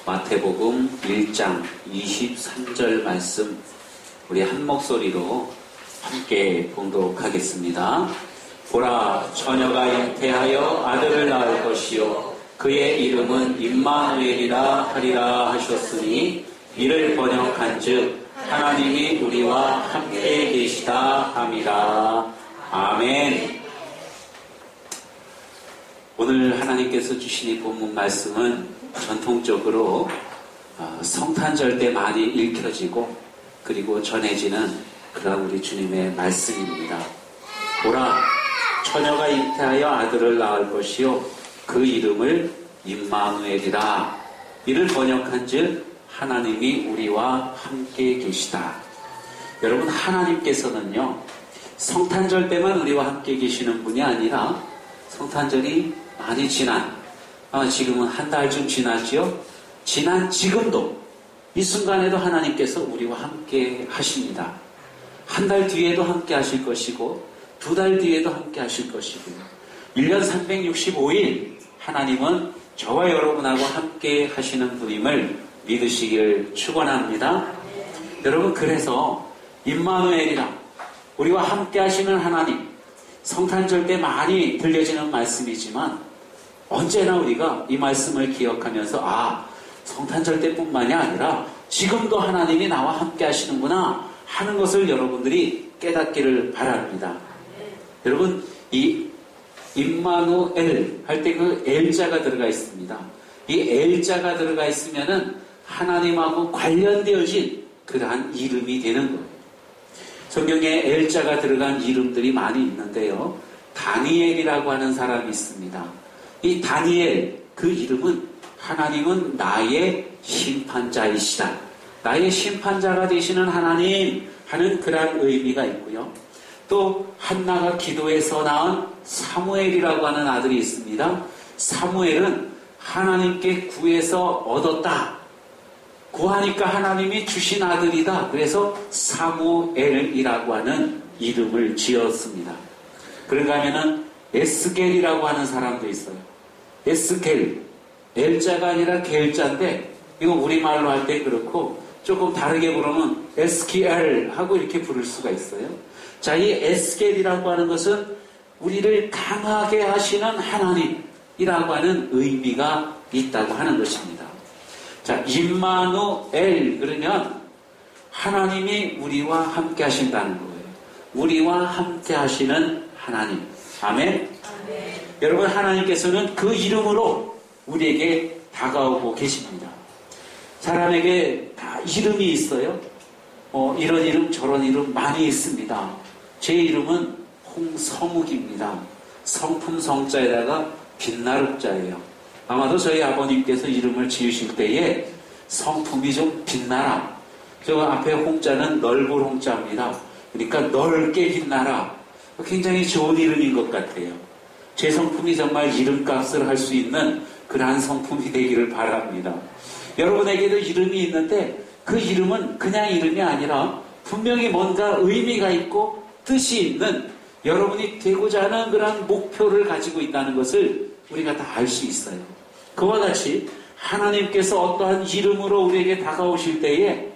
마태복음 1장 23절 말씀 우리 한 목소리로 함께 봉독하겠습니다. 보라, 처녀가 잉태하여 아들을 낳을 것이요 그의 이름은 임마누엘이라 하리라 하셨으니 이를 번역한즉 하나님이 우리와 함께 계시다 함이라. 아멘. 오늘 하나님께서 주신 이 본문 말씀은 전통적으로 성탄절 때 많이 읽혀지고 그리고 전해지는 그런 우리 주님의 말씀입니다. 보라, 처녀가 잉태하여 아들을 낳을 것이요 그 이름을 임마누엘이라. 이를 번역한즉 하나님이 우리와 함께 계시다. 여러분, 하나님께서는요 성탄절 때만 우리와 함께 계시는 분이 아니라 성탄절이 많이 지난 지금은 한 달쯤 지났죠. 지난 지금도 이 순간에도 하나님께서 우리와 함께 하십니다. 한 달 뒤에도 함께 하실 것이고 2달 뒤에도 함께 하실 것이고요. 1년 365일 하나님은 저와 여러분하고 함께 하시는 분임을 믿으시길 축원합니다. 여러분, 그래서 임마누엘이라 우리와 함께 하시는 하나님, 성탄절 때 많이 들려지는 말씀이지만 언제나 우리가 이 말씀을 기억하면서 성탄절 때뿐만이 아니라 지금도 하나님이 나와 함께 하시는구나 하는 것을 여러분들이 깨닫기를 바랍니다. 여러분, 이 임마누엘 할 때 그 엘자가 들어가 있습니다. 이 엘자가 들어가 있으면은 하나님하고 관련되어진 그러한 이름이 되는 거예요. 성경에 엘자가 들어간 이름들이 많이 있는데요. 다니엘이라고 하는 사람이 있습니다. 이 다니엘, 그 이름은 하나님은 나의 심판자이시다. 나의 심판자가 되시는 하나님 하는 그러한 의미가 있고요. 또 한나가 기도해서 낳은 사무엘이라고 하는 아들이 있습니다. 사무엘은 하나님께 구해서 얻었다. 구하니까 하나님이 주신 아들이다. 그래서 사무엘이라고 하는 이름을 지었습니다. 그런가 하면은 에스겔이라고 하는 사람도 있어요. 에스겔, 엘자가 아니라 겔자인데 이거 우리말로 할 때 그렇고 조금 다르게 부르면 에스키엘 하고 이렇게 부를 수가 있어요. 자, 이 에스겔이라고 하는 것은 우리를 강하게 하시는 하나님이라고 하는 의미가 있다고 하는 것입니다. 자, 임마누엘 그러면 하나님이 우리와 함께 하신다는 거예요. 우리와 함께 하시는 하나님. 아멘. 아멘. 여러분, 하나님께서는 그 이름으로 우리에게 다가오고 계십니다. 사람에게 다 이름이 있어요. 이런 이름 저런 이름 많이 있습니다. 제 이름은 홍성욱입니다. 성품 성자에다가 빛나룩자예요. 아마도 저희 아버님께서 이름을 지으실 때에 성품이 좀 빛나라. 저 앞에 홍자는 넓은 홍자입니다. 그러니까 넓게 빛나라. 굉장히 좋은 이름인 것 같아요. 제 성품이 정말 이름값을 할 수 있는 그러한 성품이 되기를 바랍니다. 여러분에게도 이름이 있는데 그 이름은 그냥 이름이 아니라 분명히 뭔가 의미가 있고 뜻이 있는 여러분이 되고자 하는 그런 목표를 가지고 있다는 것을 우리가 다 알 수 있어요. 그와 같이 하나님께서 어떠한 이름으로 우리에게 다가오실 때에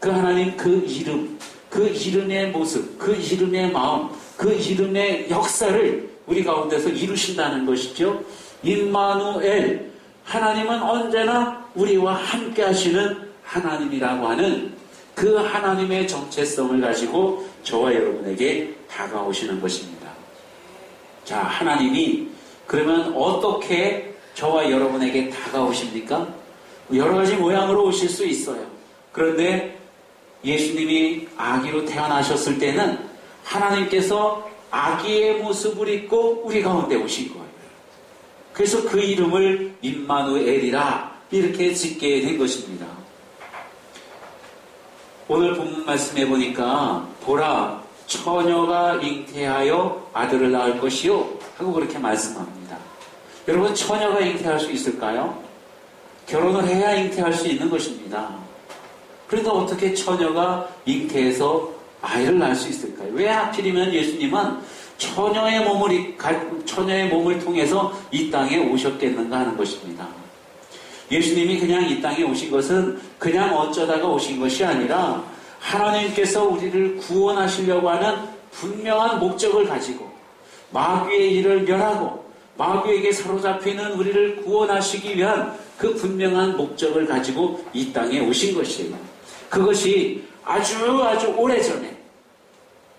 그 하나님 그 이름, 그 이름의 모습, 그 이름의 마음, 그 이름의 역사를 우리 가운데서 이루신다는 것이죠. 임마누엘, 하나님은 언제나 우리와 함께 하시는 하나님이라고 하는 그 하나님의 정체성을 가지고 저와 여러분에게 다가오시는 것입니다. 자, 하나님이 그러면 어떻게 저와 여러분에게 다가오십니까? 여러 가지 모양으로 오실 수 있어요. 그런데 예수님이 아기로 태어나셨을 때는 하나님께서 아기의 모습을 입고 우리 가운데 오신 거예요. 그래서 그 이름을 임마누엘이라 이렇게 짓게 된 것입니다. 오늘 본문 말씀해 보니까 보라, 처녀가 잉태하여 아들을 낳을 것이요 하고 그렇게 말씀합니다. 여러분, 처녀가 잉태할 수 있을까요? 결혼을 해야 잉태할 수 있는 것입니다. 그런데 어떻게 처녀가 잉태해서 아이를 낳을 수 있을까요? 왜 하필이면 예수님은 처녀의 몸을 통해서 이 땅에 오셨겠는가 하는 것입니다. 예수님이 그냥 이 땅에 오신 것은 그냥 어쩌다가 오신 것이 아니라 하나님께서 우리를 구원하시려고 하는 분명한 목적을 가지고 마귀의 일을 멸하고 마귀에게 사로잡히는 우리를 구원하시기 위한 그 분명한 목적을 가지고 이 땅에 오신 것이에요. 그것이 아주 오래전에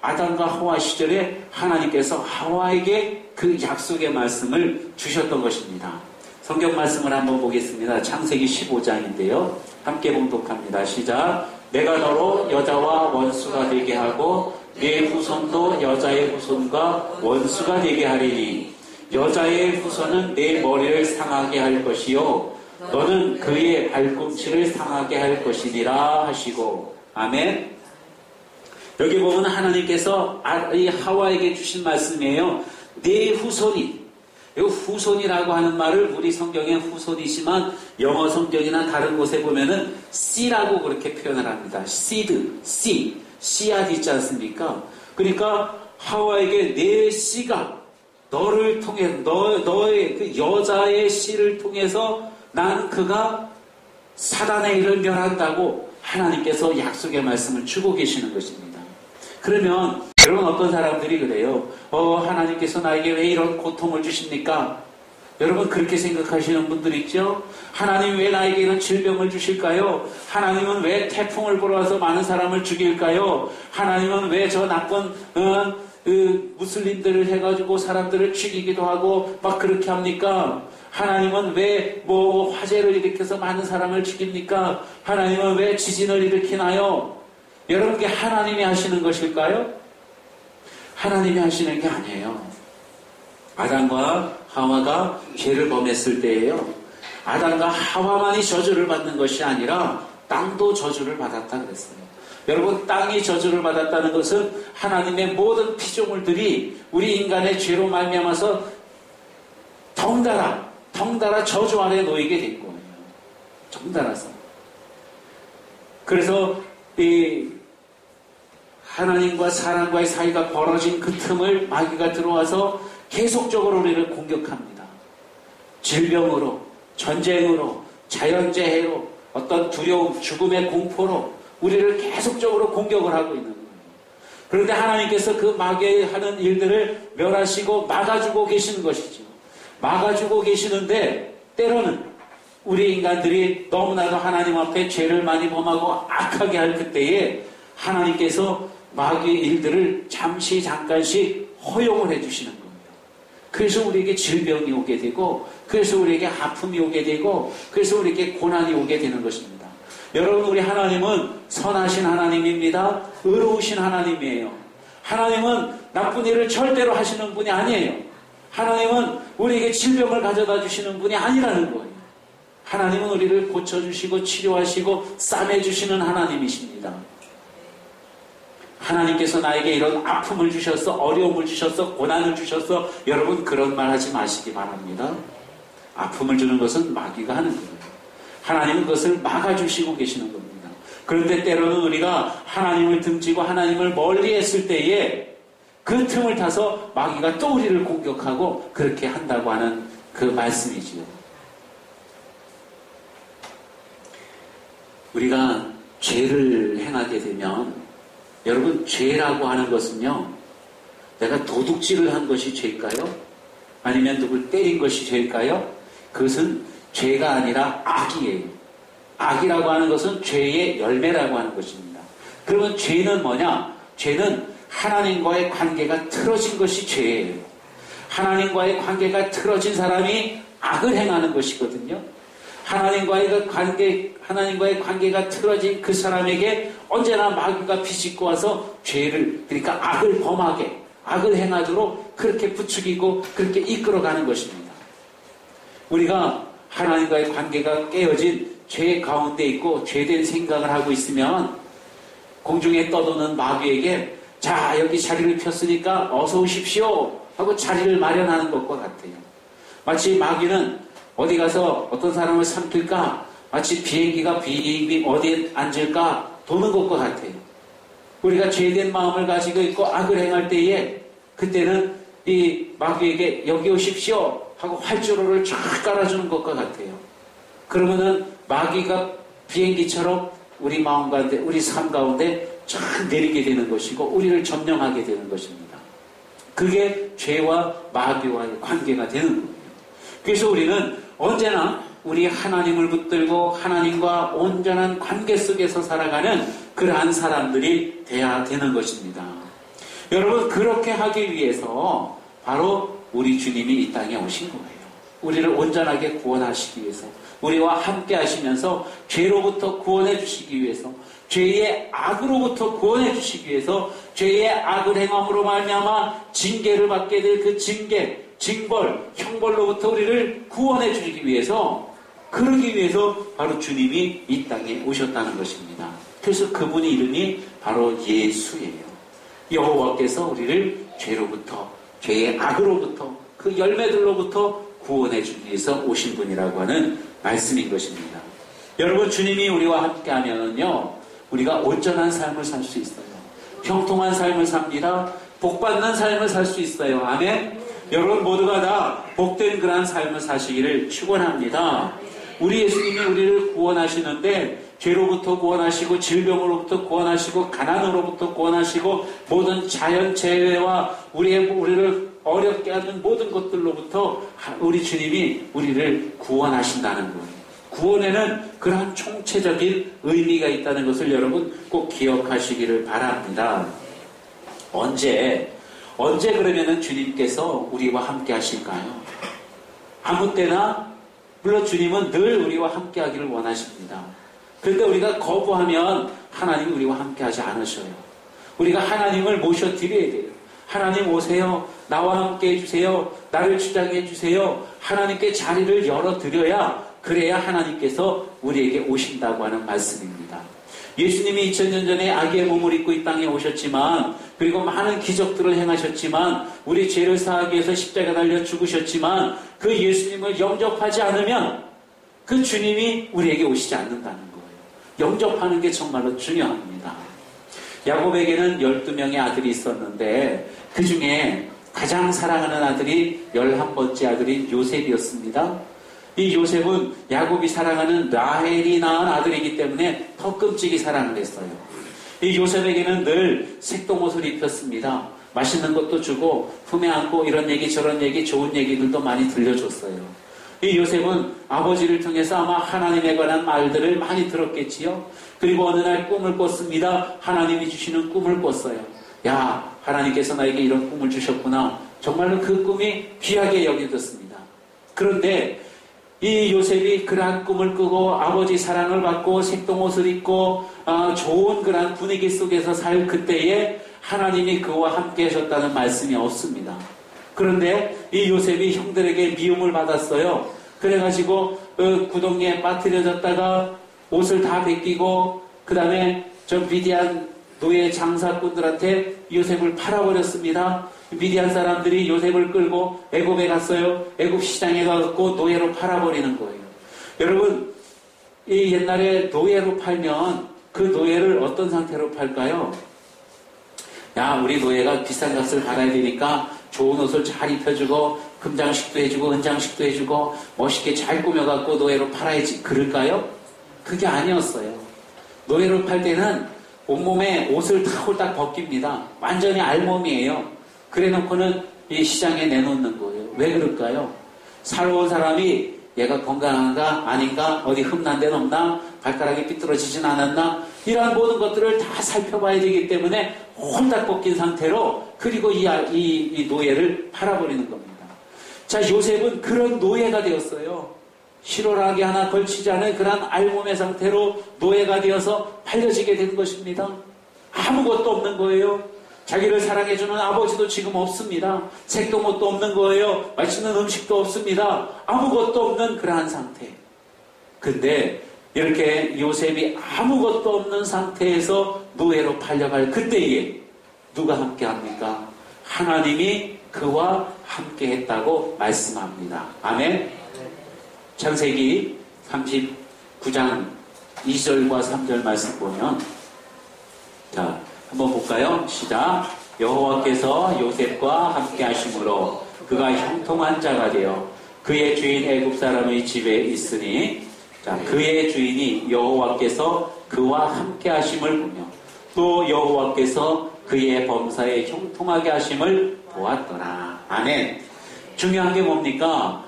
아담과 하와 시절에 하나님께서 하와에게 그 약속의 말씀을 주셨던 것입니다. 성경 말씀을 한번 보겠습니다. 창세기 15장인데요. 함께 봉독합니다. 시작. 내가 너로 여자와 원수가 되게 하고 네 후손도 여자의 후손과 원수가 되게 하리니 여자의 후손은 내 머리를 상하게 할 것이요 너는 그의 발꿈치를 상하게 할 것이니라 하시고. 아멘. 여기 보면 하나님께서 이 하와에게 주신 말씀이에요. 네 후손이. 이 후손이라고 하는 말을 우리 성경에 후손이지만 영어 성경이나 다른 곳에 보면은 씨라고 그렇게 표현을 합니다. seed, 씨앗 있지 않습니까? 그러니까 하와에게 내 씨가 너를 통해 너의 그 여자의 씨를 통해서 나는 그가 사단의 일을 멸한다고 하나님께서 약속의 말씀을 주고 계시는 것입니다. 그러면 여러분 어떤 사람들이 그래요. 하나님께서 나에게 왜 이런 고통을 주십니까? 여러분 그렇게 생각하시는 분들 있죠? 하나님 왜 나에게 이런 질병을 주실까요? 하나님은 왜 태풍을 불어와서 많은 사람을 죽일까요? 하나님은 왜 저 나쁜 무슬림들을 해가지고 사람들을 죽이기도 하고 막 그렇게 합니까? 하나님은 왜 화재를 일으켜서 많은 사람을 죽입니까? 하나님은 왜 지진을 일으키나요? 여러분 그게 하나님이 하시는 것일까요? 하나님이 하시는 게 아니에요. 아담과 하와가 죄를 범했을 때예요. 아담과 하와만이 저주를 받는 것이 아니라 땅도 저주를 받았다 그랬어요. 여러분 땅이 저주를 받았다는 것은 하나님의 모든 피조물들이 우리 인간의 죄로 말미암아서 덩달아 저주 아래 놓이게 된 거예요. 덩달아서. 그래서 이 하나님과 사람과의 사이가 벌어진 그 틈을 마귀가 들어와서 계속적으로 우리를 공격합니다. 질병으로, 전쟁으로, 자연재해로, 어떤 두려움, 죽음의 공포로 우리를 계속적으로 공격을 하고 있는 거예요. 그런데 하나님께서 그 마귀의 하는 일들을 멸하시고 막아주고 계시는 것이죠. 막아주고 계시는데 때로는 우리 인간들이 너무나도 하나님 앞에 죄를 많이 범하고 악하게 할 그때에 하나님께서 마귀의 일들을 잠깐씩 허용을 해주시는 겁니다. 그래서 우리에게 질병이 오게 되고 그래서 우리에게 아픔이 오게 되고 그래서 우리에게 고난이 오게 되는 것입니다. 여러분 우리 하나님은 선하신 하나님입니다. 의로우신 하나님이에요. 하나님은 나쁜 일을 절대로 하시는 분이 아니에요. 하나님은 우리에게 질병을 가져다 주시는 분이 아니라는 거예요. 하나님은 우리를 고쳐주시고 치료하시고 싸매주시는 하나님이십니다. 하나님께서 나에게 이런 아픔을 주셔서 어려움을 주셔서 고난을 주셔서 여러분 그런 말 하지 마시기 바랍니다. 아픔을 주는 것은 마귀가 하는 거예요. 하나님은 그것을 막아주시고 계시는 겁니다. 그런데 때로는 우리가 하나님을 등지고 하나님을 멀리 했을 때에 그 틈을 타서 마귀가 또 우리를 공격하고 그렇게 한다고 하는 그 말씀이지요. 우리가 죄를 행하게 되면 여러분 죄라고 하는 것은요 내가 도둑질을 한 것이 죄일까요? 아니면 누굴 때린 것이 죄일까요? 그것은 죄가 아니라 악이에요. 악이라고 하는 것은 죄의 열매라고 하는 것입니다. 그러면 죄는 뭐냐? 죄는 하나님과의 관계가 틀어진 것이 죄예요. 하나님과의 관계가 틀어진 사람이 악을 행하는 것이거든요. 하나님과의 관계가 틀어진 그 사람에게 언제나 마귀가 비집고 와서 죄를, 그러니까 악을 범하게, 악을 행하도록 그렇게 부추기고 그렇게 이끌어가는 것입니다. 우리가 하나님과의 관계가 깨어진 죄 가운데 있고 죄된 생각을 하고 있으면 공중에 떠도는 마귀에게 자, 여기 자리를 폈으니까 어서 오십시오 하고 자리를 마련하는 것과 같아요. 마치 마귀는 어디 가서 어떤 사람을 삼킬까? 마치 비행기가 어디에 앉을까? 도는 것과 같아요. 우리가 죄된 마음을 가지고 있고 악을 행할 때에 그때는 이 마귀에게 여기 오십시오 하고 활주로를 쫙 깔아주는 것과 같아요. 그러면은 마귀가 비행기처럼 우리 마음 가운데, 우리 삶 가운데 쫙 내리게 되는 것이고 우리를 점령하게 되는 것입니다. 그게 죄와 마귀와의 관계가 되는 거예요. 그래서 우리는 언제나 우리 하나님을 붙들고 하나님과 온전한 관계 속에서 살아가는 그러한 사람들이 돼야 되는 것입니다. 여러분, 그렇게 하기 위해서 바로 우리 주님이 이 땅에 오신 거예요. 우리를 온전하게 구원하시기 위해서, 우리와 함께 하시면서 죄로부터 구원해 주시기 위해서, 죄의 악으로부터 구원해 주시기 위해서, 죄의 악을 행함으로 말미암아 징계를 받게 될 그 징계, 징벌, 형벌로부터 우리를 구원해 주시기 위해서, 그러기 위해서 바로 주님이 이 땅에 오셨다는 것입니다. 그래서 그분의 이름이 바로 예수예요. 여호와께서 우리를 죄로부터, 죄의 악으로부터, 그 열매들로부터 구원해 주기 위해서 오신 분이라고 하는 말씀인 것입니다. 여러분, 주님이 우리와 함께하면요, 우리가 온전한 삶을 살 수 있어요. 형통한 삶을 삽니다. 복받는 삶을 살 수 있어요. 아멘. 여러분 모두가 다 복된 그러한 삶을 사시기를 축원합니다. 우리 예수님이 우리를 구원하시는데 죄로부터 구원하시고 질병으로부터 구원하시고 가난으로부터 구원하시고 모든 자연재해와 우리를 어렵게 하는 모든 것들로부터 우리 주님이 우리를 구원하신다는 거예요. 구원에는 그러한 총체적인 의미가 있다는 것을 여러분 꼭 기억하시기를 바랍니다. 언제 그러면은 주님께서 우리와 함께 하실까요? 아무 때나, 물론 주님은 늘 우리와 함께 하기를 원하십니다. 그런데 우리가 거부하면 하나님이 우리와 함께 하지 않으셔요. 우리가 하나님을 모셔드려야 돼요. 하나님 오세요. 나와 함께 해주세요. 나를 주장해 주세요. 하나님께 자리를 열어드려야, 그래야 하나님께서 우리에게 오신다고 하는 말씀입니다. 예수님이 2000년 전에 아기의 몸을 입고 이 땅에 오셨지만, 그리고 많은 기적들을 행하셨지만, 우리 죄를 사하기 위해서 십자가 달려 죽으셨지만, 그 예수님을 영접하지 않으면 그 주님이 우리에게 오시지 않는다는 거예요. 영접하는 게 정말로 중요합니다. 야곱에게는 12명의 아들이 있었는데 그 중에 가장 사랑하는 아들이 11번째 아들인 요셉이었습니다. 이 요셉은 야곱이 사랑하는 라헬이 낳은 아들이기 때문에 더 끔찍이 사랑을 했어요. 이 요셉에게는 늘 색동옷을 입혔습니다. 맛있는 것도 주고 품에 안고 이런 얘기 저런 얘기 좋은 얘기들도 많이 들려줬어요. 이 요셉은 아버지를 통해서 아마 하나님에 관한 말들을 많이 들었겠지요. 그리고 어느 날 꿈을 꿨습니다. 하나님이 주시는 꿈을 꿨어요. 야, 하나님께서 나에게 이런 꿈을 주셨구나. 정말로 그 꿈이 귀하게 여겨졌습니다. 그런데 이 요셉이 그러한 꿈을 꾸고 아버지 사랑을 받고 색동옷을 입고 좋은 그러한 분위기 속에서 살 그때에 하나님이 그와 함께 하셨다는 말씀이 없습니다. 그런데 이 요셉이 형들에게 미움을 받았어요. 그래가지고 구덩이에 빠뜨려졌다가 옷을 다 벗기고 그 다음에 저 미디안 노예 장사꾼들한테 요셉을 팔아버렸습니다. 미디안 사람들이 요셉을 끌고 애굽에 갔어요. 애굽 시장에 가서 노예로 팔아버리는 거예요. 여러분, 이 옛날에 노예로 팔면 그 노예를 어떤 상태로 팔까요? 야, 우리 노예가 비싼 값을 받아야 되니까 좋은 옷을 잘 입혀주고 금장식도 해주고 은장식도 해주고 멋있게 잘 꾸며갖고 노예로 팔아야지, 그럴까요? 그게 아니었어요. 노예로 팔 때는 온몸에 옷을 다 홀딱 벗깁니다. 완전히 알몸이에요. 그래놓고는 이 시장에 내놓는 거예요. 왜 그럴까요? 사러 온 사람이 얘가 건강한가 아닌가, 어디 흠난 데는 없나, 발가락이 삐뚤어지진 않았나, 이러한 모든 것들을 다 살펴봐야 되기 때문에 홀딱 벗긴 상태로, 그리고 이 노예를 팔아버리는 겁니다. 자, 요셉은 그런 노예가 되었어요. 실오라기 하나 걸치지 않은 그런 알몸의 상태로 노예가 되어서 팔려지게 된 것입니다. 아무것도 없는 거예요. 자기를 사랑해주는 아버지도 지금 없습니다. 색동옷도 없는 거예요. 맛있는 음식도 없습니다. 아무것도 없는 그러한 상태. 근데 이렇게 요셉이 아무것도 없는 상태에서 노예로 팔려갈 그때에 누가 함께합니까? 하나님이 그와 함께했다고 말씀합니다. 아멘. 창세기 39장 2절과 3절 말씀 보면, 자, 한번 볼까요? 시작. 여호와께서 요셉과 함께 하심으로 그가 형통한 자가 되어 그의 주인 애굽 사람의 집에 있으니 자, 그의 주인이 여호와께서 그와 함께 하심을 보며 또 여호와께서 그의 범사에 형통하게 하심을 보았더라. 아멘. 중요한 게 뭡니까?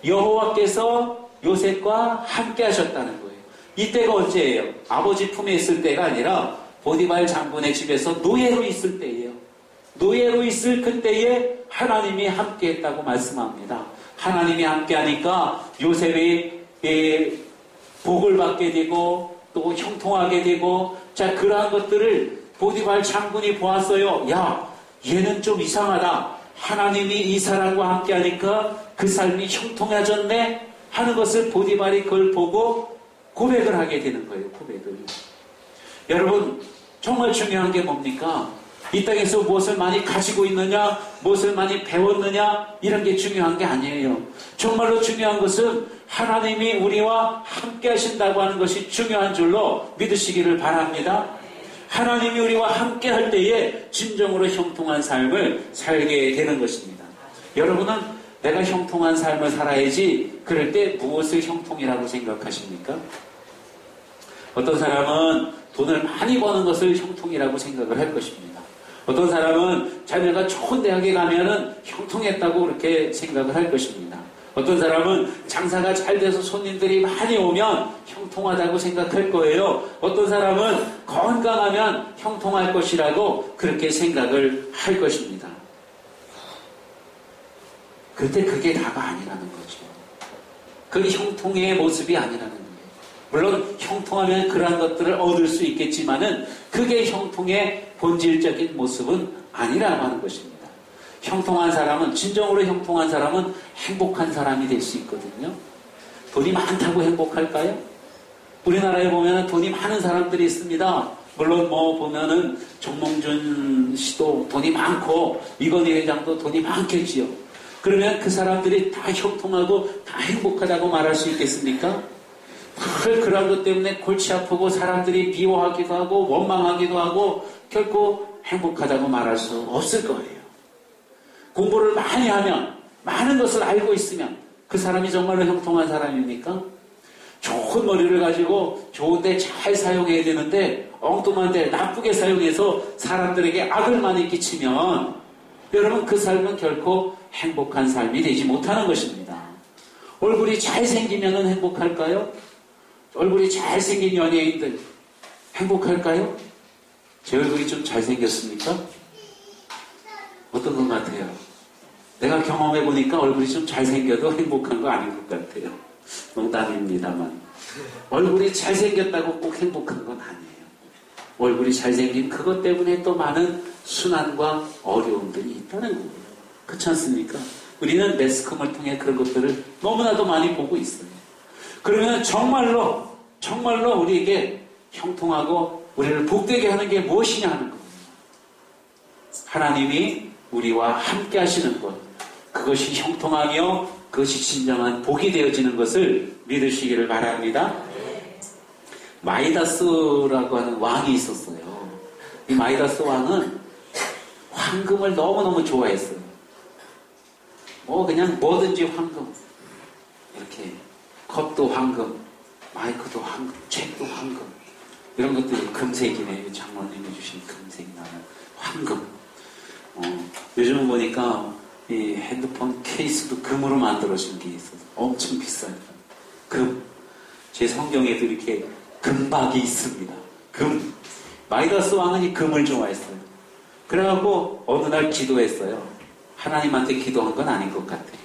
여호와께서 요셉과 함께 하셨다는 거예요. 이때가 언제예요? 아버지 품에 있을 때가 아니라 보디발 장군의 집에서 노예로 있을 때예요. 노예로 있을 그때에 하나님이 함께 했다고 말씀합니다. 하나님이 함께 하니까 요셉이 복을 받게 되고 또 형통하게 되고, 자, 그러한 것들을 보디발 장군이 보았어요. 야, 얘는 좀 이상하다. 하나님이 이 사람과 함께 하니까 그 삶이 형통해졌네 하는 것을 보디발이 그걸 보고 고백을 하게 되는 거예요. 고백을. 여러분, 정말 중요한 게 뭡니까? 이 땅에서 무엇을 많이 가지고 있느냐, 무엇을 많이 배웠느냐, 이런 게 중요한 게 아니에요. 정말로 중요한 것은 하나님이 우리와 함께 하신다고 하는 것이 중요한 줄로 믿으시기를 바랍니다. 하나님이 우리와 함께 할 때에 진정으로 형통한 삶을 살게 되는 것입니다. 여러분은 내가 형통한 삶을 살아야지, 그럴 때 무엇을 형통이라고 생각하십니까? 어떤 사람은 돈을 많이 버는 것을 형통이라고 생각을 할 것입니다. 어떤 사람은 자녀가 좋은 대학에 가면은 형통했다고 그렇게 생각을 할 것입니다. 어떤 사람은 장사가 잘 돼서 손님들이 많이 오면 형통하다고 생각할 거예요. 어떤 사람은 건강하면 형통할 것이라고 그렇게 생각을 할 것입니다. 그때 그게 다가 아니라는 거죠. 그게 형통의 모습이 아니라는 거예요. 물론 형통하면 그러한 것들을 얻을 수 있겠지만은 그게 형통의 본질적인 모습은 아니라고 하는 것입니다. 형통한 사람은, 진정으로 형통한 사람은 행복한 사람이 될 수 있거든요. 돈이 많다고 행복할까요? 우리나라에 보면 돈이 많은 사람들이 있습니다. 물론 보면은 정몽준 씨도 돈이 많고 이건희 회장도 돈이 많겠지요. 그러면 그 사람들이 다 형통하고 다 행복하다고 말할 수 있겠습니까? 그런 것 때문에 골치 아프고 사람들이 미워하기도 하고 원망하기도 하고 결코 행복하다고 말할 수 없을 거예요. 공부를 많이 하면, 많은 것을 알고 있으면 그 사람이 정말로 형통한 사람입니까? 좋은 머리를 가지고 좋은데 잘 사용해야 되는데 엉뚱한데 나쁘게 사용해서 사람들에게 악을 많이 끼치면 여러분, 그 삶은 결코 행복한 삶이 되지 못하는 것입니다. 얼굴이 잘생기면 행복할까요? 얼굴이 잘생긴 연예인들 행복할까요? 제 얼굴이 좀 잘생겼습니까? 어떤 것 같아요? 내가 경험해보니까 얼굴이 좀 잘생겨도 행복한 거 아닌 것 같아요. 농담입니다만. 얼굴이 잘생겼다고 꼭 행복한 건 아니에요. 얼굴이 잘생긴 그것 때문에 또 많은 순환과 어려움들이 있다는 거예요. 그렇지 않습니까? 우리는 매스컴을 통해 그런 것들을 너무나도 많이 보고 있어요. 그러면 정말로 우리에게 형통하고 우리를 복되게 하는 게 무엇이냐 하는 거예요. 하나님이 우리와 함께 하시는 것, 그것이 형통하며 그것이 진정한 복이 되어지는 것을 믿으시기를 바랍니다. 마이다스라고 하는 왕이 있었어요. 이 마이다스 왕은 황금을 너무너무 좋아했어요. 그냥 뭐든지 황금. 이렇게 컵도 황금, 마이크도 황금, 책도 황금. 이런 것들이 금색이네요. 장모님이 주신 금색 나는 황금. 요즘 보니까 이 핸드폰 케이스도 금으로 만들어진 게 있어서 엄청 비싸요. 금. 제 성경에도 이렇게 금박이 있습니다. 금. 마이다스 왕은 이 금을 좋아했어요. 그래갖고 어느 날 기도했어요. 하나님한테 기도한 건 아닌 것 같아요.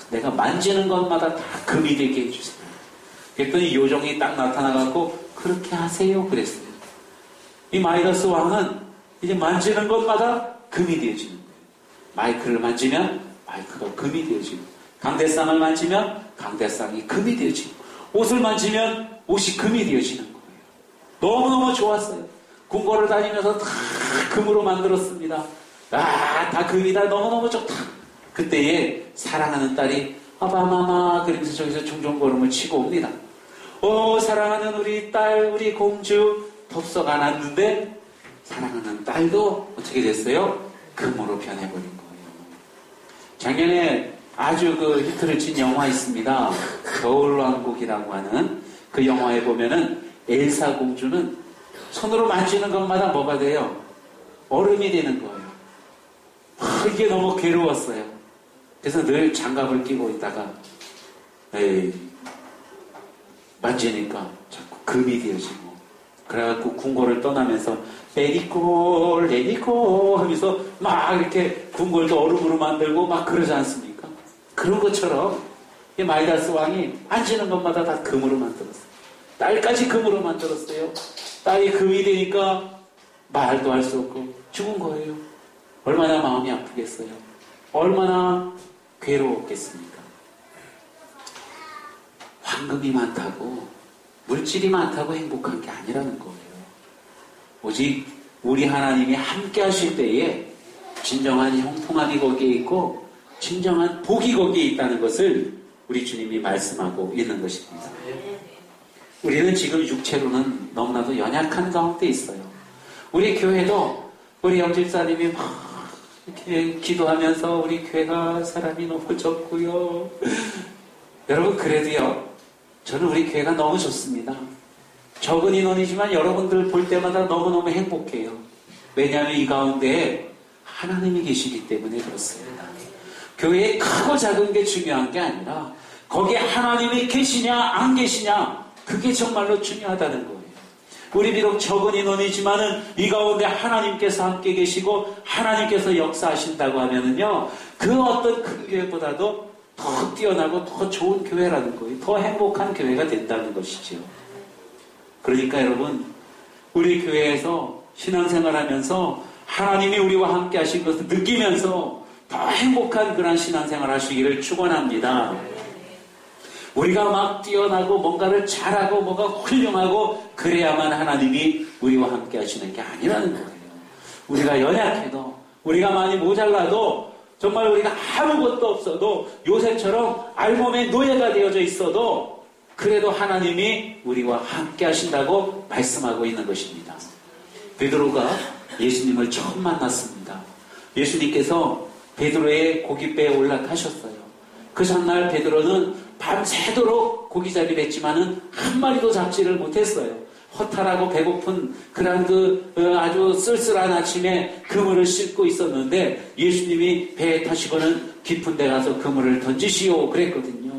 내가 만지는 것마다 다 금이 되게 해주세요. 그랬더니 요정이 딱 나타나갖고 그렇게 하세요 그랬어요. 이 마이다스 왕은 이제 만지는 것마다 금이 되어지는 거예요. 마이크를 만지면 마이크가 금이 되어지고, 강대상을 만지면 강대상이 금이 되어지고, 옷을 만지면 옷이 금이 되어지는 거예요. 너무너무 좋았어요. 궁궐을 다니면서 다 금으로 만들었습니다. 다 금이다. 너무너무 좋다. 그때에 사랑하는 딸이 아바마마 그러면서 저기서 종종걸음을 치고 옵니다. 사랑하는 우리 딸, 우리 공주 덥석 안았는데 사랑하는 딸도 어떻게 됐어요? 금으로 변해버린 거예요. 작년에 아주 그 히트를 친 영화 있습니다. 겨울왕국이라고 하는 그 영화에 보면은 엘사 공주는 손으로 만지는 것마다 뭐가 돼요? 얼음이 되는 거예요. 이게 너무 괴로웠어요. 그래서 늘 장갑을 끼고 있다가 만지니까 자꾸 금이 되어지고 그래갖고 궁궐을 떠나면서 레디코 레디코 하면서 막 이렇게 궁궐도 얼음으로 만들고 막 그러지 않습니까? 그런 것처럼 이 마이다스 왕이 만지는 것마다 다 금으로 만들었어요. 딸까지 금으로 만들었어요. 딸이 금이 되니까 말도 할 수 없고 죽은 거예요. 얼마나 마음이 아프겠어요. 얼마나 괴로웠겠습니까? 황금이 많다고 물질이 많다고 행복한 게 아니라는 거예요. 오직 우리 하나님이 함께 하실 때에 진정한 형통함이 거기에 있고 진정한 복이 거기에 있다는 것을 우리 주님이 말씀하고 있는 것입니다. 우리는 지금 육체로는 너무나도 연약한 가운데 있어요. 우리 교회도 우리 영집사님이 막 이렇게 기도하면서 우리 교회가 사람이 너무 적고요. 여러분 그래도요. 저는 우리 교회가 너무 좋습니다. 적은 인원이지만 여러분들 볼 때마다 너무너무 행복해요. 왜냐하면 이 가운데 하나님이 계시기 때문에 그렇습니다. 교회에 크고 작은 게 중요한 게 아니라 거기에 하나님이 계시냐 안 계시냐 그게 정말로 중요하다는 거예요. 우리 비록 적은 인원이지만은 이 가운데 하나님께서 함께 계시고 하나님께서 역사하신다고 하면은요 그 어떤 큰 교회보다도 더 뛰어나고 더 좋은 교회라는 거예요. 더 행복한 교회가 된다는 것이지요. 그러니까 여러분 우리 교회에서 신앙생활하면서 하나님이 우리와 함께 하신 것을 느끼면서 더 행복한 그런 신앙생활 하시기를 축원합니다. 우리가 막 뛰어나고 뭔가를 잘하고 뭐가 훌륭하고 그래야만 하나님이 우리와 함께 하시는 게 아니라는 거예요. 우리가 연약해도 우리가 많이 모자라도 정말 우리가 아무것도 없어도 요셉처럼 알몸에 노예가 되어져 있어도 그래도 하나님이 우리와 함께 하신다고 말씀하고 있는 것입니다. 베드로가 예수님을 처음 만났습니다. 예수님께서 베드로의 고깃배에 올라타셨어요. 그 전날 베드로는 밤새도록 고기잡이를 했지만은 한 마리도 잡지를 못했어요. 허탈하고 배고픈 그런 아주 쓸쓸한 아침에 그물을 싣고 있었는데 예수님이 배에 타시고는 깊은 데 가서 그물을 던지시오 그랬거든요.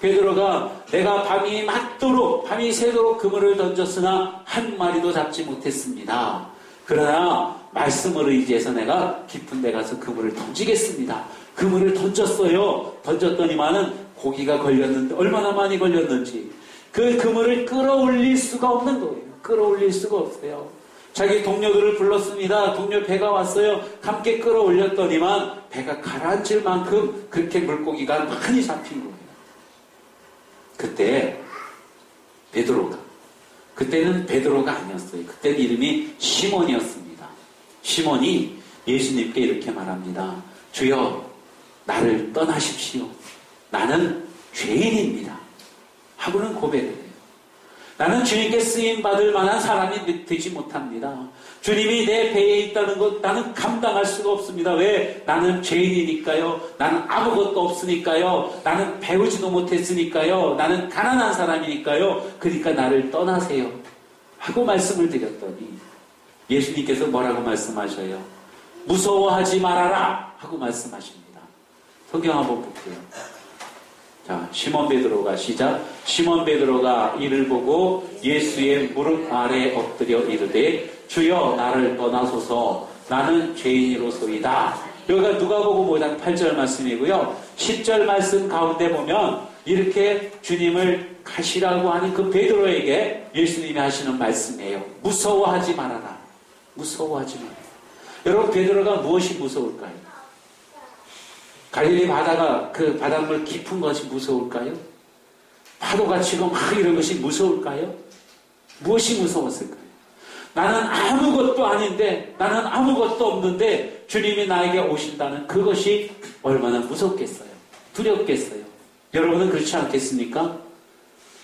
베드로가 내가 밤이 새도록 그물을 던졌으나 한 마리도 잡지 못했습니다. 그러나 말씀을 의지해서 내가 깊은 데 가서 그물을 던지겠습니다. 그물을 던졌어요. 던졌더니만은 고기가 걸렸는데 얼마나 많이 걸렸는지 그 그물을 끌어올릴 수가 없는 거예요. 끌어올릴 수가 없어요. 자기 동료들을 불렀습니다. 동료 배가 왔어요. 함께 끌어올렸더니만 배가 가라앉을 만큼 그렇게 물고기가 많이 잡힌 거예요. 그때는 베드로가 아니었어요. 그때는 이름이 시몬이었습니다. 시몬이 예수님께 이렇게 말합니다. 주여 나를 떠나십시오. 나는 죄인입니다. 하고는 고백을 해요. 나는 주님께 쓰임받을 만한 사람이 되지 못합니다. 주님이 내 배에 있다는 것 나는 감당할 수가 없습니다. 왜? 나는 죄인이니까요. 나는 아무것도 없으니까요. 나는 배우지도 못했으니까요. 나는 가난한 사람이니까요. 그러니까 나를 떠나세요. 하고 말씀을 드렸더니 예수님께서 뭐라고 말씀하셔요? 무서워하지 말아라 하고 말씀하십니다. 성경 한번 볼게요. 자, 시몬 베드로가 시작. 시몬 베드로가 이를 보고 예수의 무릎 아래 엎드려 이르되 주여 나를 떠나소서 나는 죄인이로소이다. 여기가 누가복음 5장 8절 말씀이고요. 10절 말씀 가운데 보면 이렇게 주님을 가시라고 하는 그 베드로에게 예수님이 하시는 말씀이에요. 무서워하지 말아라. 무서워하지 말아라. 여러분 베드로가 무엇이 무서울까요? 갈릴리 바다가 그 바닷물 깊은 것이 무서울까요? 파도가 치고 막 이런 것이 무서울까요? 무엇이 무서웠을까요? 나는 아무것도 아닌데 나는 아무것도 없는데 주님이 나에게 오신다는 그것이 얼마나 무섭겠어요? 두렵겠어요? 여러분은 그렇지 않겠습니까?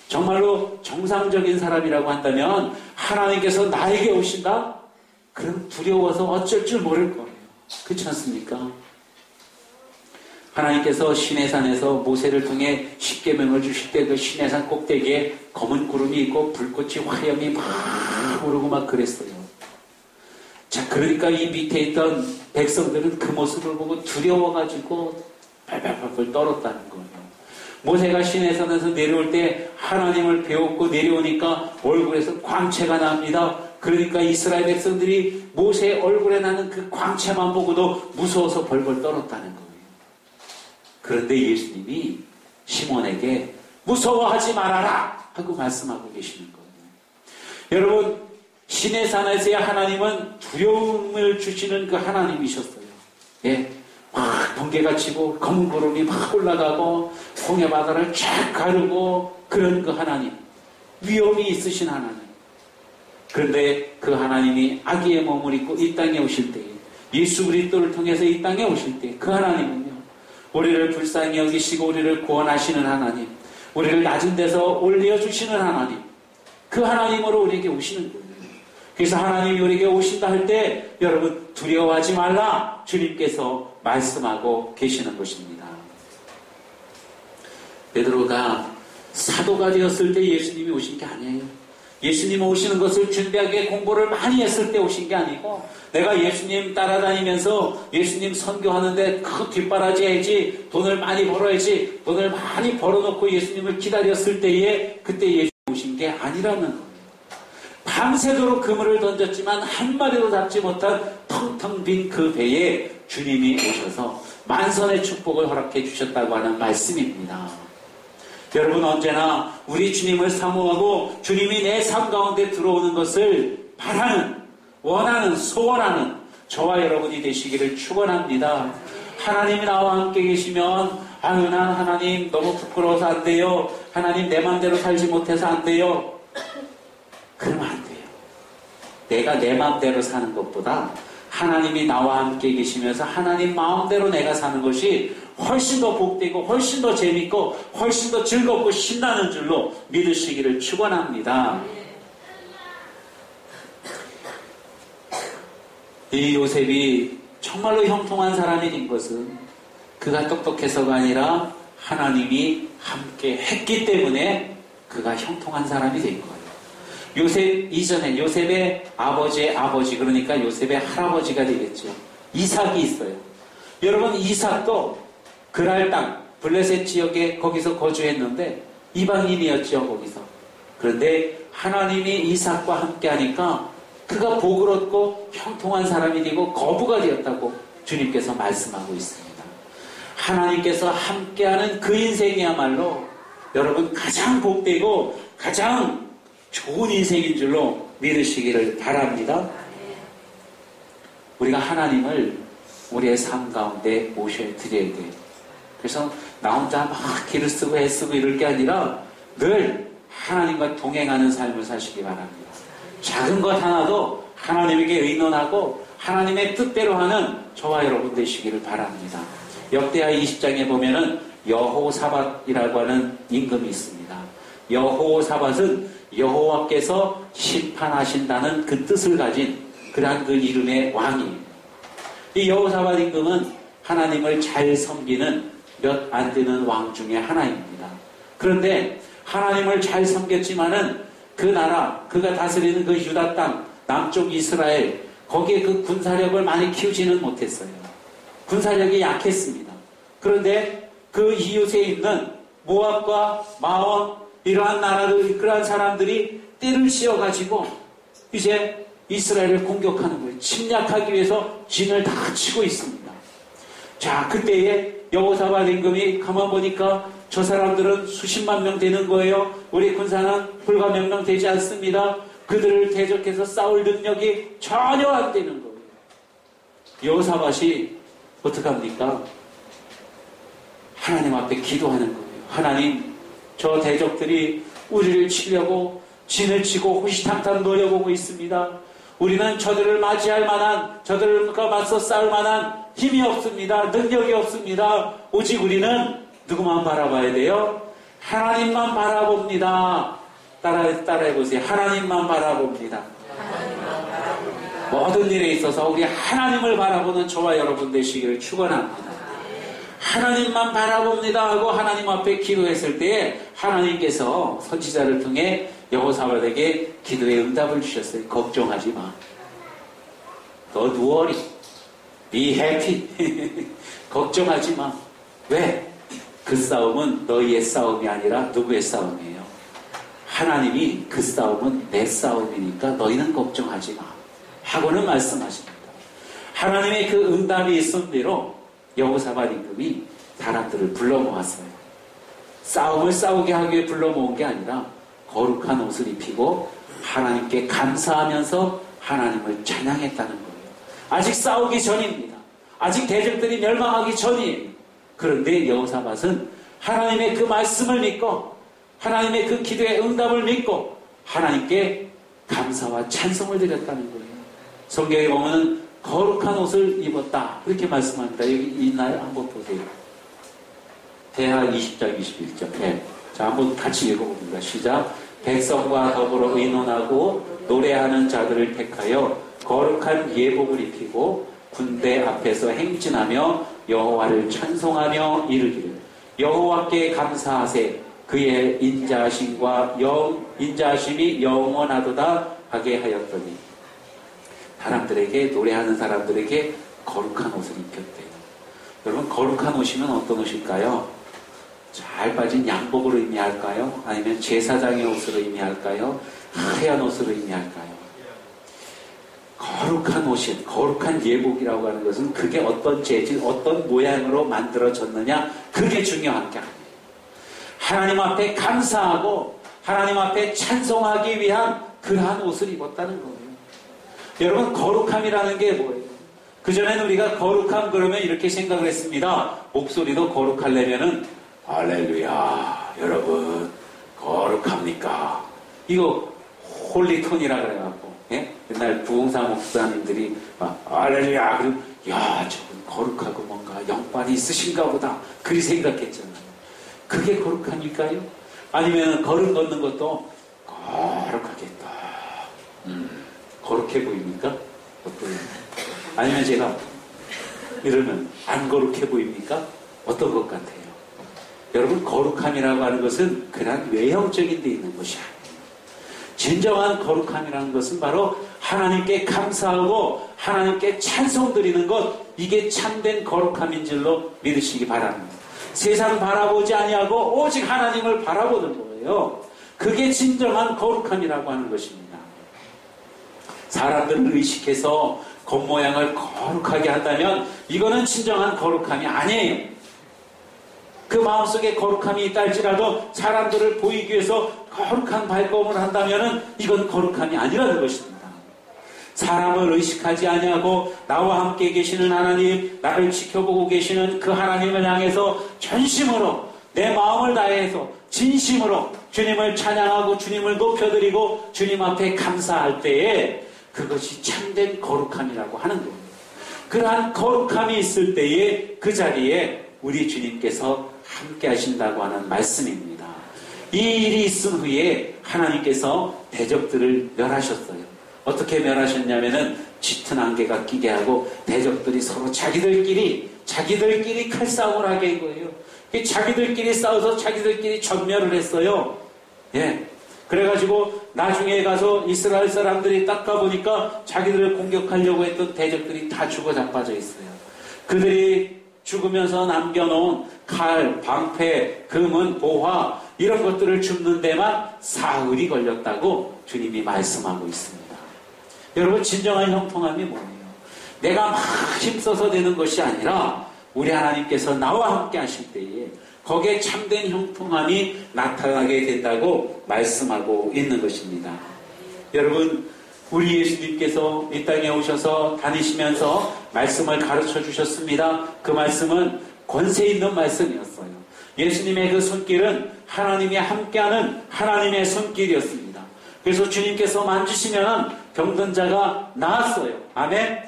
정말로 정상적인 사람이라고 한다면 하나님께서 나에게 오신다? 그럼 두려워서 어쩔 줄 모를 거예요. 그렇지 않습니까? 하나님께서 시내산에서 모세를 통해 십계명을 주실 때 그 시내산 꼭대기에 검은 구름이 있고 불꽃이 화염이 막 오르고 막 그랬어요. 자, 그러니까 이 밑에 있던 백성들은 그 모습을 보고 두려워가지고 발발발발 떨었다는 거예요. 모세가 시내산에서 내려올 때 하나님을 배웠고 내려오니까 얼굴에서 광채가 납니다. 그러니까 이스라엘 백성들이 모세의 얼굴에 나는 그 광채만 보고도 무서워서 벌벌 떨었다는 거예요. 그런데 예수님이 시몬에게 무서워하지 말아라 하고 말씀하고 계시는 거예요. 여러분, 시내산에서의 하나님은 두려움을 주시는 그 하나님이셨어요. 예, 막 번개가 치고 검은 구름이 막 올라가고 홍해 바다를 쫙 가르고 그런 그 하나님, 위험이 있으신 하나님. 그런데 그 하나님이 아기의 몸을 입고 이 땅에 오실 때에, 예수 그리스도를 통해서 이 땅에 오실 때 그 하나님은요, 우리를 불쌍히 여기시고 우리를 구원하시는 하나님, 우리를 낮은 데서 올려주시는 하나님, 그 하나님으로 우리에게 오시는 거예요. 그래서 하나님이 우리에게 오신다 할 때 여러분 두려워하지 말라 주님께서 말씀하고 계시는 것입니다. 베드로가 사도가 되었을 때 예수님이 오신 게 아니에요. 예수님 오시는 것을 준비하기 위해 공부를 많이 했을 때 오신 게 아니고, 내가 예수님 따라다니면서 예수님 선교하는데 그 뒷바라지 해야지, 돈을 많이 벌어야지, 돈을 많이 벌어놓고 예수님을 기다렸을 때에 그때 예수님 오신 게 아니라는 거예요. 밤새도록 그물을 던졌지만 한 마리도 잡지 못한 텅텅 빈 그 배에 주님이 오셔서 만선의 축복을 허락해 주셨다고 하는 말씀입니다. 여러분, 언제나 우리 주님을 사모하고 주님이 내 삶 가운데 들어오는 것을 바라는, 원하는, 소원하는 저와 여러분이 되시기를 축원합니다. 하나님이 나와 함께 계시면 아유, 난 하나님 너무 부끄러워서 안 돼요. 하나님 내 마음대로 살지 못해서 안 돼요. 그러면 안 돼요. 내가 내 마음대로 사는 것보다 하나님이 나와 함께 계시면서 하나님 마음대로 내가 사는 것이 훨씬 더 복되고 훨씬 더 재밌고 훨씬 더 즐겁고 신나는 줄로 믿으시기를 축원합니다. 이 요셉이 정말로 형통한 사람이 된 것은 그가 똑똑해서가 아니라 하나님이 함께 했기 때문에 그가 형통한 사람이 된 거예요. 요셉 이전에 요셉의 아버지의 아버지, 그러니까 요셉의 할아버지가 되겠죠. 이삭이 있어요. 여러분, 이삭도 그랄 땅 블레셋 지역에 거기서 거주했는데 이방인이었죠, 거기서. 그런데 하나님이 이삭과 함께 하니까 그가 복을 얻고 형통한 사람이 되고 거부가 되었다고 주님께서 말씀하고 있습니다. 하나님께서 함께하는 그 인생이야말로 여러분 가장 복되고 가장 좋은 인생인 줄로 믿으시기를 바랍니다. 우리가 하나님을 우리의 삶 가운데 모셔 드려야 돼요. 그래서 나 혼자 막 길을 쓰고 애쓰고 이럴 게 아니라 늘 하나님과 동행하는 삶을 사시기 바랍니다. 작은 것 하나도 하나님에게 의논하고 하나님의 뜻대로 하는 저와 여러분 되시기를 바랍니다. 역대하 20장에 보면은 여호사밧이라고 하는 임금이 있습니다. 여호사밧은 여호와께서 심판하신다는 그 뜻을 가진 그러한 그 이름의 왕이에요. 이 여호사밧 임금은 하나님을 잘 섬기는 몇 안 되는 왕 중에 하나입니다. 그런데 하나님을 잘 섬겼지만은 그 나라, 그가 다스리는 그 유다 땅, 남쪽 이스라엘, 거기에 그 군사력을 많이 키우지는 못했어요. 군사력이 약했습니다. 그런데 그 이웃에 있는 모압과 마온, 이러한 나라들, 그러한 사람들이 띠를 씌워가지고 이제 이스라엘을 공격하는 거예요. 침략하기 위해서 진을 다 치고 있습니다. 자, 그때에 여호사밧 임금이 가만 보니까 저 사람들은 수십만 명 되는 거예요. 우리 군사는 불과 몇 명 되지 않습니다. 그들을 대적해서 싸울 능력이 전혀 안 되는 거예요. 여호사밧이 어떡합니까? 하나님 앞에 기도하는 거예요. 하나님, 저 대적들이 우리를 치려고 진을 치고 호시탐탐 노려보고 있습니다. 우리는 저들을 맞이할 만한, 저들과 맞서 싸울 만한 힘이 없습니다. 능력이 없습니다. 오직 우리는 누구만 바라봐야 돼요? 하나님만 바라봅니다. 따라해보세요. 하나님만 바라봅니다. 모든 일에 있어서 우리 하나님을 바라보는 저와 여러분 되시기를 축원합니다. 하나님만 바라봅니다 하고 하나님 앞에 기도했을 때에 하나님께서 선지자를 통해 여호사밧에게 기도의 응답을 주셨어요. 걱정하지 마. Don't worry. Be happy. 걱정하지 마. 왜? 그 싸움은 너희의 싸움이 아니라 누구의 싸움이에요? 하나님이 그 싸움은 내 싸움이니까 너희는 걱정하지 마. 하고는 말씀하십니다. 하나님의 그 응답이 있은 대로 여호사밧 임금이 사람들을 불러 모았어요. 싸움을 싸우게 하기 위해 불러 모은 게 아니라 거룩한 옷을 입히고 하나님께 감사하면서 하나님을 찬양했다는 거예요. 아직 싸우기 전입니다. 아직 대적들이 멸망하기 전이에요. 그런데 여호사밧은 하나님의 그 말씀을 믿고 하나님의 그 기도의 응답을 믿고 하나님께 감사와 찬송을 드렸다는 거예요. 성경에 보면은 거룩한 옷을 입었다 그렇게 말씀합니다. 여기 있나요? 한번 보세요. 대하 20장 21절. 네. 자, 한번 같이 읽어봅니다. 시작. 백성과 더불어 의논하고 노래하는 자들을 택하여 거룩한 예복을 입히고 군대 앞에서 행진하며 여호와를 찬송하며 이르기를 여호와께 감사하세 그의 인자하심이 영원하도다 하게 하였더니 사람들에게 노래하는 사람들에게 거룩한 옷을 입혔대요. 여러분 거룩한 옷이면 어떤 옷일까요? 잘 빠진 양복으로 의미할까요? 아니면 제사장의 옷으로 의미할까요? 하얀 옷으로 의미할까요? 거룩한 옷이 거룩한 예복이라고 하는 것은 그게 어떤 재질, 어떤 모양으로 만들어졌느냐 그게 중요한 게 아니에요. 하나님 앞에 감사하고 하나님 앞에 찬송하기 위한 그러한 옷을 입었다는 거예요. 여러분 거룩함이라는 게 뭐예요? 그전에는 우리가 거룩함 그러면 이렇게 생각을 했습니다. 목소리도 거룩하려면은 할렐루야 여러분 거룩합니까? 이거 홀리톤이라 그래갖고 예? 옛날 부흥사 목사님들이 막 할렐루야 그러면 야 저분 거룩하고 뭔가 영빨이 있으신가 보다 그리 생각했잖아요. 그게 거룩함일까요? 아니면 걸음 걷는 것도 거룩하겠다. 거룩해 보입니까? 어떤? 아니면 제가 이러면 안 거룩해 보입니까? 어떤 것 같아요? 여러분 거룩함이라고 하는 것은 그냥 외형적인 데 있는 것이 아니에요. 진정한 거룩함이라는 것은 바로 하나님께 감사하고 하나님께 찬송 드리는 것 이게 참된 거룩함인 줄로 믿으시기 바랍니다. 세상 바라보지 아니하고 오직 하나님을 바라보는 거예요. 그게 진정한 거룩함이라고 하는 것입니다. 사람들을 의식해서 겉모양을 거룩하게 한다면 이거는 진정한 거룩함이 아니에요. 그 마음속에 거룩함이 있다 할지라도 사람들을 보이기 위해서 거룩한 발걸음을 한다면 이건 거룩함이 아니라는 것입니다. 사람을 의식하지 아니하고 나와 함께 계시는 하나님, 나를 지켜보고 계시는 그 하나님을 향해서 전심으로 내 마음을 다해서 진심으로 주님을 찬양하고 주님을 높여드리고 주님 앞에 감사할 때에 그것이 참된 거룩함이라고 하는 겁니다. 그러한 거룩함이 있을 때에 그 자리에 우리 주님께서 함께 하신다고 하는 말씀입니다. 이 일이 있은 후에 하나님께서 대적들을 멸하셨어요. 어떻게 멸하셨냐면은 짙은 안개가 끼게 하고 대적들이 서로 자기들끼리 칼싸움을 하게 한 거예요. 자기들끼리 싸워서 자기들끼리 전멸을 했어요. 예. 그래가지고 나중에 가서 이스라엘 사람들이 닦아보니까 자기들을 공격하려고 했던 대적들이 다 죽어 자빠져 있어요. 그들이 죽으면서 남겨놓은 칼, 방패, 금은, 보화 이런 것들을 줍는 데만 사흘이 걸렸다고 주님이 말씀하고 있습니다. 여러분 진정한 형통함이 뭐예요? 내가 막 힘써서 되는 것이 아니라 우리 하나님께서 나와 함께 하실 때에 거기에 참된 형통함이 나타나게 된다고 말씀하고 있는 것입니다. 여러분 우리 예수님께서 이 땅에 오셔서 다니시면서 말씀을 가르쳐 주셨습니다. 그 말씀은 권세 있는 말씀이었어요. 예수님의 그 손길은 하나님이 함께하는 하나님의 손길이었습니다. 그래서 주님께서 만지시면 병든 자가 나았어요. 아멘.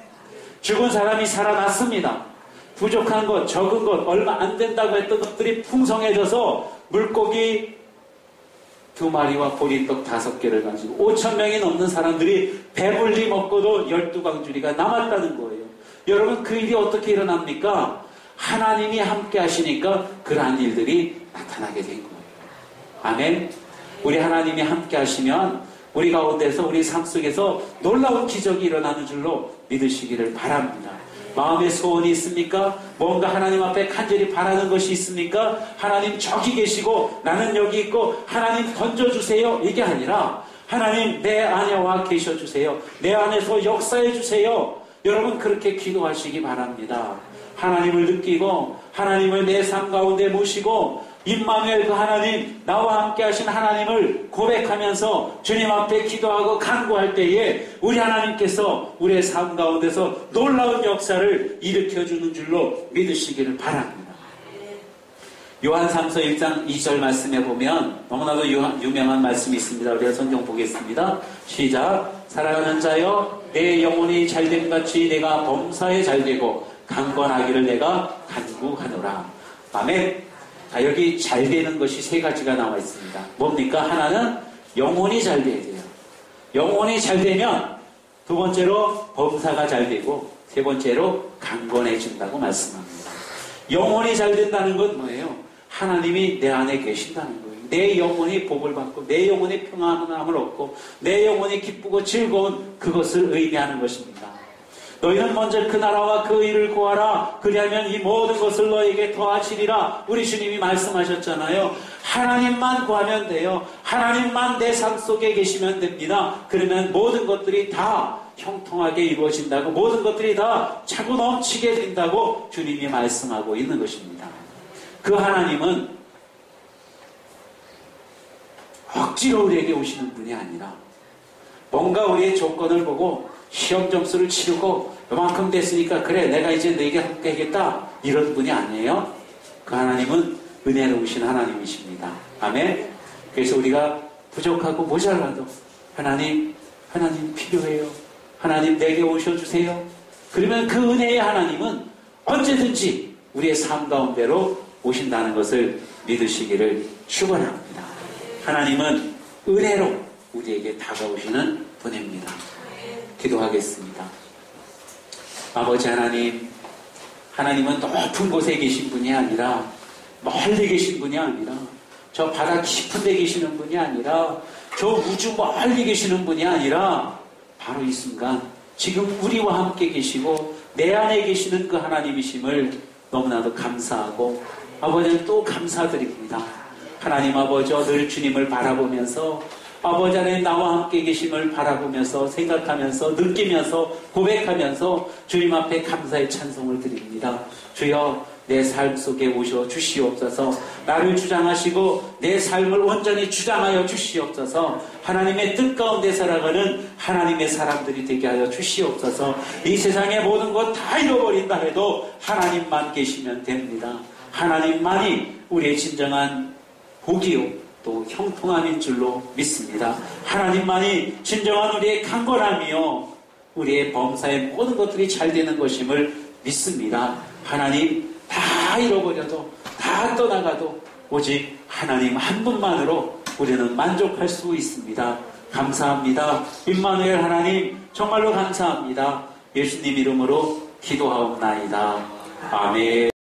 죽은 사람이 살아났습니다. 부족한 것, 적은 것, 얼마 안 된다고 했던 것들이 풍성해져서 물고기 2마리와 보리떡 5개를 가지고 5,000명이 넘는 사람들이 배불리 먹고도 12광주리가 남았다는 거예요. 여러분 그 일이 어떻게 일어납니까? 하나님이 함께 하시니까 그러한 일들이 나타나게 된 거예요. 아멘. 우리 하나님이 함께 하시면 우리 가운데서 우리 삶 속에서 놀라운 기적이 일어나는 줄로 믿으시기를 바랍니다. 마음에 소원이 있습니까? 뭔가 하나님 앞에 간절히 바라는 것이 있습니까? 하나님 저기 계시고 나는 여기 있고 하나님 던져주세요. 이게 아니라 하나님 내 안에 와 계셔주세요. 내 안에서 역사해주세요. 여러분 그렇게 기도하시기 바랍니다. 하나님을 느끼고 하나님을 내 삶 가운데 모시고 임마누엘 그 하나님, 나와 함께 하신 하나님을 고백하면서 주님 앞에 기도하고 간구할 때에 우리 하나님께서 우리의 삶 가운데서 놀라운 역사를 일으켜주는 줄로 믿으시기를 바랍니다. 요한삼서 1장 2절 말씀에 보면 너무나도 유명한 말씀이 있습니다. 우리가 성경 보겠습니다. 시작. 사랑하는 자여 내 영혼이 잘됨같이 내가 범사에 잘되고 강건하기를 내가 간구하노라. 아멘. 여기 잘 되는 것이 세 가지가 나와 있습니다. 뭡니까? 하나는 영혼이 잘 돼야 돼요. 영혼이 잘 되면 두 번째로 범사가 잘 되고 세 번째로 강건해진다고 말씀합니다. 영혼이 잘 된다는 건 뭐예요? 하나님이 내 안에 계신다는 거예요. 내 영혼이 복을 받고 내 영혼이 평안함을 얻고 내 영혼이 기쁘고 즐거운 그것을 의미하는 것입니다. 너희는 먼저 그 나라와 그 의를 구하라. 그리하면 이 모든 것을 너에게 더하시리라. 우리 주님이 말씀하셨잖아요. 하나님만 구하면 돼요. 하나님만 내 삶 속에 계시면 됩니다. 그러면 모든 것들이 다 형통하게 이루어진다고, 모든 것들이 다 차고 넘치게 된다고 주님이 말씀하고 있는 것입니다. 그 하나님은 억지로 우리에게 오시는 분이 아니라 뭔가 우리의 조건을 보고 시험 점수를 치르고 요만큼 됐으니까 그래 내가 이제 너에게 함께 하겠다 이런 분이 아니에요. 그 하나님은 은혜로우신 하나님이십니다. 아멘. 그래서 우리가 부족하고 모자라도 하나님 필요해요. 하나님 내게 오셔주세요. 그러면 그 은혜의 하나님은 언제든지 우리의 삶 가운데로 오신다는 것을 믿으시기를 축원합니다. 하나님은 은혜로 우리에게 다가오시는 분입니다. 기도하겠습니다. 아버지 하나님, 하나님은 높은 곳에 계신 분이 아니라 멀리 계신 분이 아니라 저 바다 깊은 데 계시는 분이 아니라 저 우주 멀리 계시는 분이 아니라 바로 이 순간 지금 우리와 함께 계시고 내 안에 계시는 그 하나님이심을 너무나도 감사하고 아버지는 또 감사드립니다. 하나님 아버지 늘 주님을 바라보면서 아버지 하나님 나와 함께 계심을 바라보면서 생각하면서 느끼면서 고백하면서 주님 앞에 감사의 찬송을 드립니다. 주여 내 삶 속에 오셔 주시옵소서. 나를 주장하시고 내 삶을 온전히 주장하여 주시옵소서. 하나님의 뜻 가운데 살아가는 하나님의 사람들이 되게 하여 주시옵소서. 이 세상의 모든 것 다 잃어버린다 해도 하나님만 계시면 됩니다. 하나님만이 우리의 진정한 복이요 또 형통함인 줄로 믿습니다. 하나님만이 진정한 우리의 강건함이요 우리의 범사의 모든 것들이 잘 되는 것임을 믿습니다. 하나님 다 잃어버려도 다 떠나가도 오직 하나님 한 분만으로 우리는 만족할 수 있습니다. 감사합니다. 임마누엘 하나님 정말로 감사합니다. 예수님 이름으로 기도하옵나이다. 아멘.